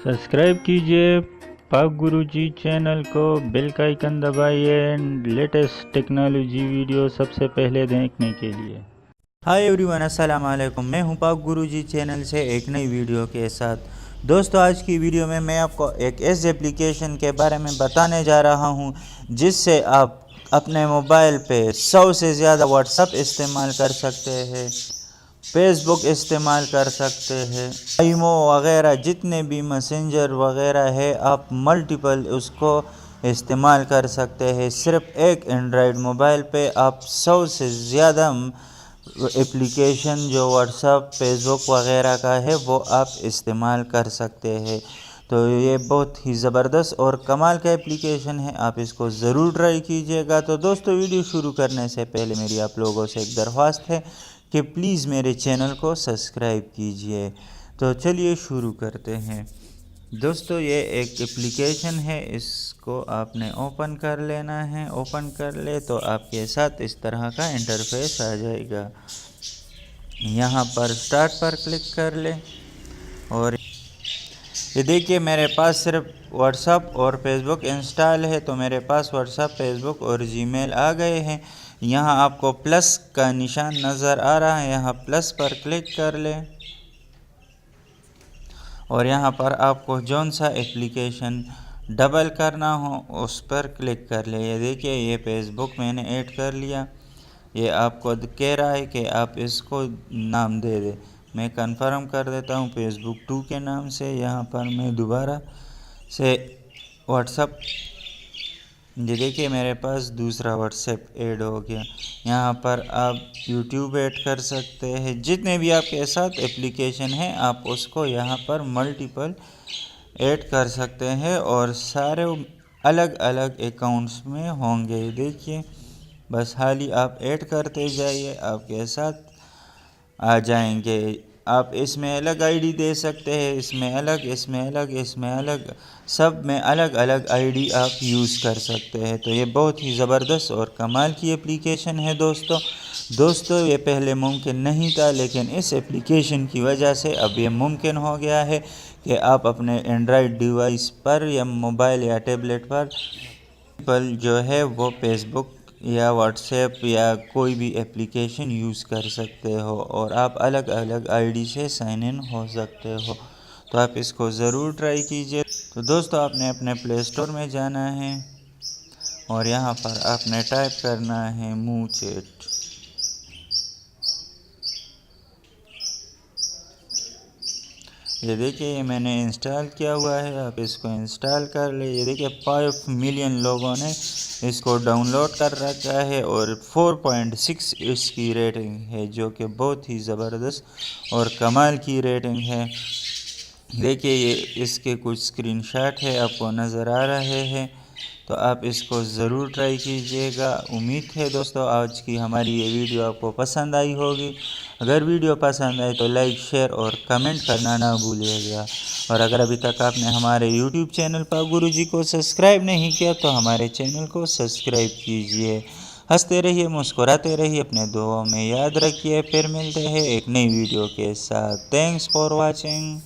Subscribe कीजिए पाक गुरुजी channel को, बेल का आइकन दबाइए एंड लेटेस्ट टेक्नोलॉजी वीडियो सबसे पहले देखने के लिए। हाय एवरीवन, अस्सलाम वालेकुम। मैं हूं पाक गुरुजी चैनल से एक नई वीडियो के साथ। दोस्तों, आज की वीडियो में मैं आपको एक ऐसे एप्लीकेशन के बारे में बताने जा रहा हूं जिससे आप अपने मोबाइल पे 100 से ज़्यादा व्हाट्सअप इस्तेमाल कर सकते हैं, फेसबुक इस्तेमाल कर सकते हैं, ईमो वगैरह जितने भी मैसेंजर वगैरह है आप मल्टीपल उसको इस्तेमाल कर सकते हैं। सिर्फ एक एंड्रॉयड मोबाइल पे आप 100 से ज़्यादा एप्लीकेशन जो व्हाट्सअप फेसबुक वगैरह का है वो आप इस्तेमाल कर सकते हैं। तो ये बहुत ही ज़बरदस्त और कमाल का एप्लीकेशन है, आप इसको ज़रूर ट्राई कीजिएगा। तो दोस्तों, वीडियो शुरू करने से पहले मेरी आप लोगों से एक दरख्वास्त है कि प्लीज़ मेरे चैनल को सब्सक्राइब कीजिए। तो चलिए शुरू करते हैं। दोस्तों, ये एक एप्लीकेशन है, इसको आपने ओपन कर लेना है। ओपन कर ले तो आपके साथ इस तरह का इंटरफेस आ जाएगा। यहाँ पर स्टार्ट पर क्लिक कर ले और ये देखिए मेरे पास सिर्फ व्हाट्सअप और फेसबुक इंस्टॉल है, तो मेरे पास व्हाट्सअप, फेसबुक और जीमेल आ गए हैं। यहाँ आपको प्लस का निशान नज़र आ रहा है, यहाँ प्लस पर क्लिक कर ले और यहाँ पर आपको जौन सा एप्लीकेशन डबल करना हो उस पर क्लिक कर ले। ये देखिए, ये फेसबुक मैंने ऐड कर लिया। ये आपको कह रहा है कि आप इसको नाम दे दे। मैं कंफर्म कर देता हूँ फेसबुक 2 के नाम से। यहाँ पर मैं दोबारा से व्हाट्सअप, ये देखिए मेरे पास दूसरा व्हाट्सएप ऐड हो गया। यहाँ पर आप यूट्यूब ऐड कर सकते हैं। जितने भी आपके साथ एप्लीकेशन है आप उसको यहाँ पर मल्टीपल ऐड कर सकते हैं और सारे अलग अलग अकाउंट्स में होंगे। देखिए, बस हाल ही आप ऐड करते जाइए, आपके साथ आ जाएंगे। आप इसमें अलग आईडी दे सकते हैं, इसमें अलग, इसमें अलग, इसमें अलग, सब में अलग अलग आईडी आप यूज़ कर सकते हैं। तो ये बहुत ही ज़बरदस्त और कमाल की एप्लीकेशन है दोस्तों, ये पहले मुमकिन नहीं था, लेकिन इस एप्लीकेशन की वजह से अब ये मुमकिन हो गया है कि आप अपने एंड्रॉयड डिवाइस पर या मोबाइल या टैबलेट पर जो है वो फेसबुक या व्हाट्सएप या कोई भी एप्लीकेशन यूज़ कर सकते हो और आप अलग अलग आईडी से साइन इन हो सकते हो। तो आप इसको ज़रूर ट्राई कीजिए। तो दोस्तों, आपने अपने प्ले स्टोर में जाना है और यहाँ पर आपने टाइप करना है मूचेट। ये देखिए, ये मैंने इंस्टॉल किया हुआ है, आप इसको इंस्टॉल कर ले। ये देखिए 5 मिलियन लोगों ने इसको डाउनलोड कर रखा है और 4.6 इसकी रेटिंग है, जो कि बहुत ही ज़बरदस्त और कमाल की रेटिंग है। देखिए, ये इसके कुछ स्क्रीनशॉट है आपको नज़र आ रहे हैं, तो आप इसको ज़रूर ट्राई कीजिएगा। उम्मीद है दोस्तों आज की हमारी ये वीडियो आपको पसंद आई होगी। अगर वीडियो पसंद आए तो लाइक, शेयर और कमेंट करना ना भूलिएगा। और अगर अभी तक आपने हमारे यूट्यूब चैनल पाक गुरुजी को सब्सक्राइब नहीं किया तो हमारे चैनल को सब्सक्राइब कीजिए। हंसते रहिए, मुस्कुराते रहिए, अपने दुआओं में याद रखिए। फिर मिलते हैं एक नई वीडियो के साथ। Thanks for watching.